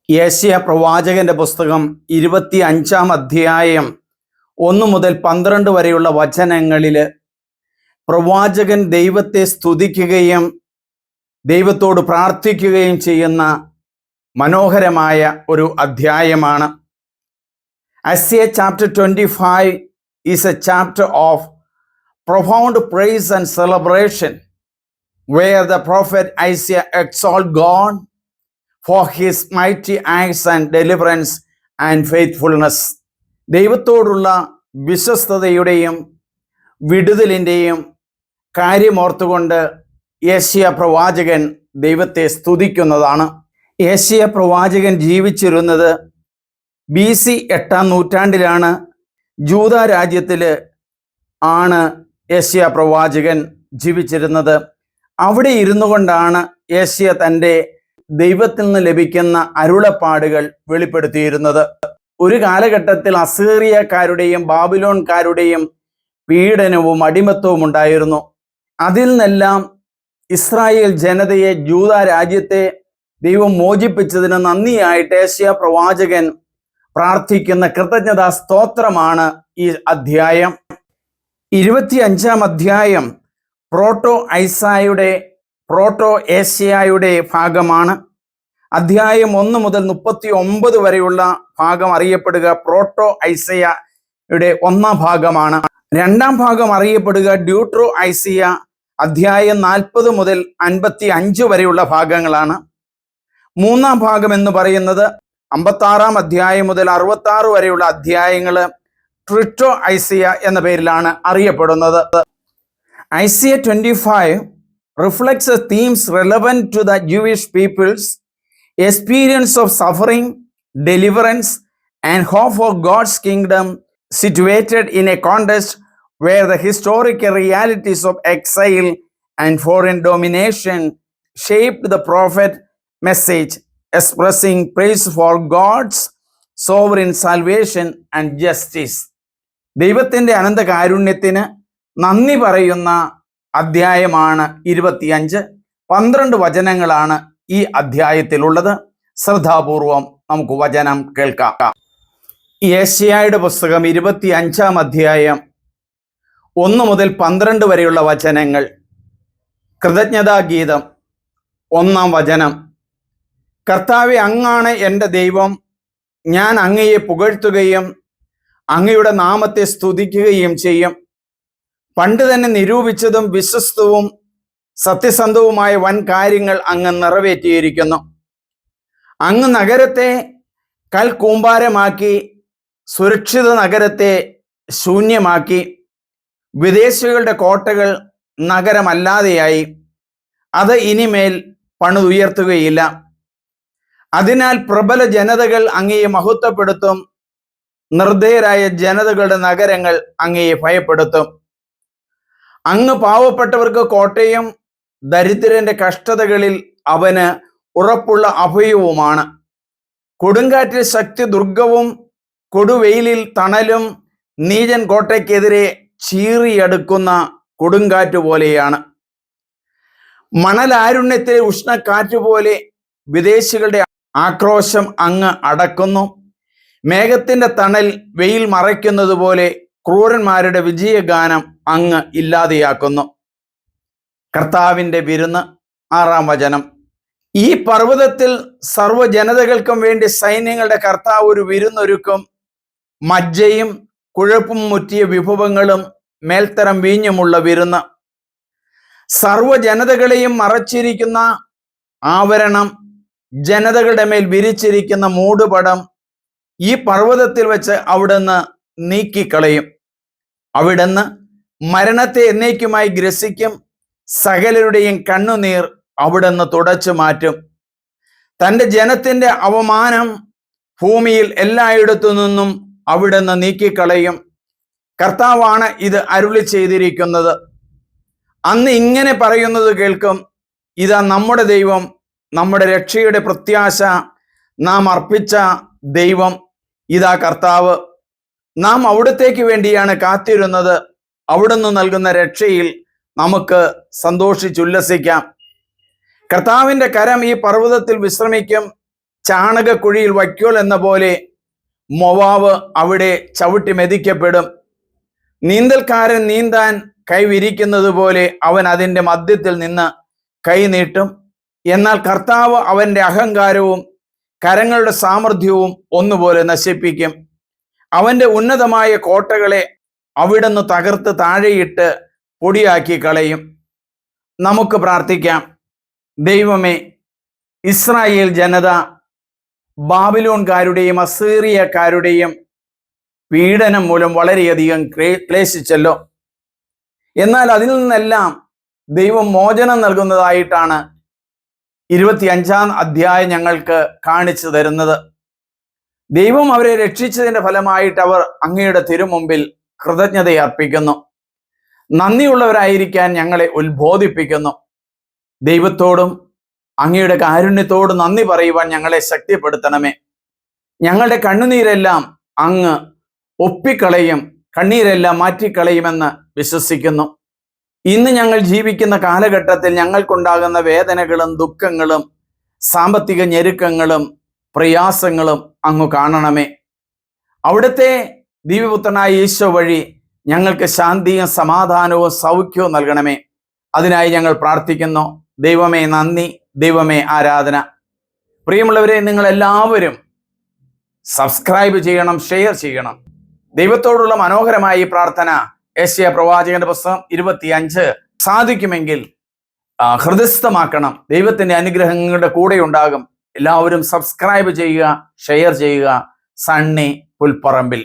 യെശയ്യാ പ്രവാചകന്റെ പുസ്തകം 25-ാം അധ്യായം 1 മുതൽ 12 വരെയുള്ള വചനങ്ങളിൽ പ്രവാചകൻ ദൈവത്തെ സ്തുതിക്കുകയും ദൈവത്തോട് പ്രാർത്ഥിക്കുകയും ചെയ്യുന്ന മനോഹരമായ ഒരു അധ്യായമാണ്. Isaiah chapter 25 is a chapter of profound praise and celebration, where the prophet Isaiah exalts God for his mighty acts and deliverance and faithfulness. ദൈവത്തോടുള്ള വിശ്വസ്തതയുടെയും വിടുതലിൻ്റെയും കാര്യമോർത്തുകൊണ്ട് യെശയ്യാ പ്രവാചകൻ ദൈവത്തെ സ്തുതിക്കുന്നതാണ്. യെശയ്യാ പ്രവാചകൻ ജീവിച്ചിരുന്നത് BC 8-ാം നൂറ്റാണ്ടിലാണ്. ജൂദ രാജ്യത്തിൽ ആണ് യെശയ്യാ പ്രവാചകൻ ജീവിച്ചിരുന്നത്. അവിടെ ഇരുന്നു കൊണ്ടാണ് യെശയ്യാ തൻ്റെ ദൈവത്തിൽ നിന്ന് ലഭിക്കുന്ന അരുളപ്പാടുകൾ വെളിപ്പെടുത്തിയിരുന്നത്. ഒരു കാലഘട്ടത്തിൽ അസീറിയക്കാരുടെയും ബാബിലോൺകാരുടെയും പീഡനവും അടിമത്തവും ഉണ്ടായിരുന്നു. അതിൽ നിന്നെല്ലാം ഇസ്രായേൽ ജനതയെ, ജൂദ രാജ്യത്തെ ദൈവം മോചിപ്പിച്ചതിന് നന്ദിയായിട്ട് യെശയ്യാ പ്രവാചകൻ പ്രാർത്ഥിക്കുന്ന കൃതജ്ഞതാ സ്തോത്രമാണ് ഈ അധ്യായം. 25-ാം അധ്യായം പ്രോട്ടോ യെശയ്യായുടെ ഭാഗമാണ്. അധ്യായം 1 മുതൽ 39 വരെയുള്ള ഭാഗം അറിയപ്പെടുക പ്രോട്ടോ യെശയ്യായുടെ 1-ാം ഭാഗമാണ്. 2-ാം ഭാഗം അറിയപ്പെടുക ഡ്യൂട്രോ യെശയ്യാ, അധ്യായം 40 മുതൽ 55 വരെയുള്ള ഭാഗങ്ങളാണ്. 3-ാം ഭാഗം എന്ന് പറയുന്നത് 56-ാം അധ്യായം മുതൽ 66 വരെയുള്ള അധ്യായങ്ങൾ ട്രിറ്റോ യെശയ്യാ എന്ന പേരിലാണ് അറിയപ്പെടുന്നത്. Isaiah 25 reflects the themes relevant to the Jewish people's experience of suffering, deliverance, and hope for God's kingdom, situated in a context where the historical realities of exile and foreign domination shaped the prophet message, expressing praise for God's sovereign salvation and justice. ദൈവത്തിൻ്റെ അനന്ത കാരുണ്യത്തിന് നന്ദി പറയുന്ന അധ്യായമാണ് 25. 12 വചനങ്ങളാണ് ഈ അധ്യായത്തിലുള്ളത്. ശ്രദ്ധാപൂർവം നമുക്ക് വചനം കേൾക്കാം. യെശയ്യായുടെ പുസ്തകം 25-ാം അധ്യായം 1 മുതൽ 12 വരെയുള്ള വചനങ്ങൾ. കൃതജ്ഞതാഗീതം. 1-ാം വചനം. കർത്താവേ, അങ്ങാണ് എൻ്റെ ദൈവം, ഞാൻ അങ്ങയെ പുകഴ്ത്തുകയും അങ്ങയുടെ നാമത്തെ സ്തുതിക്കുകയും ചെയ്യും. പണ്ട് തന്നെ നിരൂപിച്ചതും വിശ്വസ്തവും സത്യസന്ധവുമായ വൻ കാര്യങ്ങൾ അങ്ങ് നിറവേറ്റിയിരിക്കുന്നു. അങ്ങ് നഗരത്തെ കൽക്കൂമ്പാരമാക്കി, സുരക്ഷിത നഗരത്തെ ശൂന്യമാക്കി. വിദേശികളുടെ കോട്ടകൾ നഗരമല്ലാതെയായി, അത് ഇനിമേൽ പണിതുയർത്തുകയില്ല. അതിനാൽ പ്രബല ജനതകൾ അങ്ങയെ മഹത്വപ്പെടുത്തും, നിർദ്ദയരായ ജനതകളുടെ നഗരങ്ങൾ അങ്ങയെ ഭയപ്പെടുത്തും. അങ്ങ് പാവപ്പെട്ടവർക്ക് കോട്ടയും ദരിദ്രന്റെ കഷ്ടതകളിൽ അവന് ഉറപ്പുള്ള അഭയവുമാണ്. കൊടുങ്കാറ്റിൽ ശക്തി ദുർഗവും കൊടുവെയിലിൽ തണലും നീചൻ കോട്ടയ്ക്കെതിരെ ചീറിയടുക്കുന്ന കൊടുങ്കാറ്റ് പോലെയാണ്. മണലാരുണ്യത്തിലെ ഉഷ്ണക്കാറ്റുപോലെ വിദേശികളുടെ ആക്രോശം അങ്ങ് അടക്കുന്നു. മേഘത്തിന്റെ തണൽ വെയിൽ മറയ്ക്കുന്നത് പോലെ ക്രൂരന്മാരുടെ വിജയഗാനം അങ്ങ് ഇല്ലാതെയാക്കുന്നു. കർത്താവിൻ്റെ വിരുന്ന്. 6-ാം വചനം. ഈ പർവ്വതത്തിൽ സർവ്വജനതകൾക്കും വേണ്ടി സൈന്യങ്ങളുടെ കർത്താവ് ഒരു വിരുന്നൊരുക്കും. മജ്ജയും കുഴപ്പും മുറ്റിയ വിഭവങ്ങളും മേൽത്തരം വീഞ്ഞുമുള്ള വിരുന്ന്. സർവ്വജനതകളെയും മറച്ചിരിക്കുന്ന ആവരണം, ജനതകളുടെ മേൽ വിരിച്ചിരിക്കുന്ന മൂടുപടം ഈ പർവ്വതത്തിൽ വെച്ച് അവിടുന്ന് നീക്കിക്കളയും. അവിടുന്ന് മരണത്തെ എന്നേക്കുമായി ഗ്രസിക്കും. സകലരുടെയും കണ്ണുനീർ അവിടുന്ന് തുടച്ചു മാറ്റും. തൻ്റെ ജനത്തിൻ്റെ അവമാനം ഭൂമിയിൽ എല്ലായിടത്തു നിന്നും അവിടുന്ന് നീക്കിക്കളയും. കർത്താവാണ് ഇത് അരുളി ചെയ്തിരിക്കുന്നത്. അന്ന് ഇങ്ങനെ പറയുന്നത് കേൾക്കും: ഇതാ നമ്മുടെ ദൈവം, നമ്മുടെ രക്ഷയുടെ പ്രത്യാശ, നാം അർപ്പിച്ച ദൈവം. ഇതാ കർത്താവ്, നാം അവിടത്തേക്ക് വേണ്ടിയാണ് കാത്തിരുന്നത്. അവിടുന്ന് നൽകുന്ന രക്ഷയിൽ നമുക്ക് സന്തോഷിച്ചുല്ലസിക്കാം. കർത്താവിൻ്റെ കരം ഈ പർവ്വതത്തിൽ വിശ്രമിക്കും. ചാണകക്കുഴിയിൽ വൈക്കോൽ എന്ന പോലെ മോവാബ് അവിടെ ചവിട്ടി മെതിക്കപ്പെടും. നീന്തൽക്കാരൻ നീന്താൻ കൈ വിരിക്കുന്നത് പോലെ അവൻ അതിൻ്റെ മധ്യത്തിൽ നിന്ന് കൈ നീട്ടും. എന്നാൽ കർത്താവ് അവൻ്റെ അഹങ്കാരവും കരങ്ങളുടെ സാമർഥ്യവും ഒന്നുപോലെ നശിപ്പിക്കും. അവൻ്റെ ഉന്നതമായ കോട്ടകളെ അവിടുന്ന് തകർത്ത് താഴെയിട്ട് പൊടിയാക്കി കളയും. നമുക്ക് പ്രാർത്ഥിക്കാം. ദൈവമേ, ഇസ്രായേൽ ജനത ബാബിലോൺകാരുടെയും അസീറിയക്കാരുടെയും പീഡനം മൂലം വളരെയധികം ക്ലേശിച്ചല്ലോ. എന്നാൽ അതിൽ നിന്നെല്ലാം ദൈവം മോചനം നൽകുന്നതായിട്ടാണ് 25-ാം അധ്യായം ഞങ്ങൾക്ക് കാണിച്ചു തരുന്നത്. ദൈവം അവരെ രക്ഷിച്ചതിൻ്റെ ഫലമായിട്ട് അവർ അങ്ങയുടെ തിരുമുമ്പിൽ കൃതജ്ഞത അർപ്പിക്കുന്നു. നന്ദിയുള്ളവരായിരിക്കാൻ ഞങ്ങളെ ഉത്ബോധിപ്പിക്കുന്നു. ദൈവത്തോടും അങ്ങയുടെ കാരുണ്യത്തോടും നന്ദി പറയുവാൻ ഞങ്ങളെ ശക്തിപ്പെടുത്തണമേ. ഞങ്ങളുടെ കണ്ണുനീരെല്ലാം അങ്ങ് ഒപ്പിക്കളയും, കണ്ണീരെല്ലാം മാറ്റിക്കളയുമെന്ന് വിശ്വസിക്കുന്നു. ഇന്ന് ഞങ്ങൾ ജീവിക്കുന്ന കാലഘട്ടത്തിൽ ഞങ്ങൾക്കുണ്ടാകുന്ന വേദനകളും ദുഃഖങ്ങളും സാമ്പത്തിക ഞെരുക്കങ്ങളും പ്രയാസങ്ങളും അങ്ങ് കാണണമേ. അവിടുത്തെ ദിവ്യപുത്രനായ ഈശോ വഴി ഞങ്ങൾക്ക് ശാന്തിയും സമാധാനവും സൗഖ്യവും നൽകണമേ. അതിനായി ഞങ്ങൾ പ്രാർത്ഥിക്കുന്നു. ദൈവമേ നന്ദി, ദൈവമേ ആരാധന. പ്രിയമുള്ളവരെ, നിങ്ങളെല്ലാവരും സബ്സ്ക്രൈബ് ചെയ്യണം, ഷെയർ ചെയ്യണം. ദൈവത്തോടുള്ള മനോഹരമായ ഈ പ്രാർത്ഥന യെശയ്യാ പ്രവാചകന്റെ പുസ്തകം 25 സാധിക്കുമെങ്കിൽ ഹൃദയസ്ഥമാക്കണം. ദൈവത്തിന്റെ അനുഗ്രഹങ്ങളുടെ കൂടെ ഉണ്ടാകും. എല്ലാവരും സബ്സ്ക്രൈബ് ചെയ്യുക, ഷെയർ ചെയ്യുക. സണ്ണി പുൽപ്പറമ്പിൽ.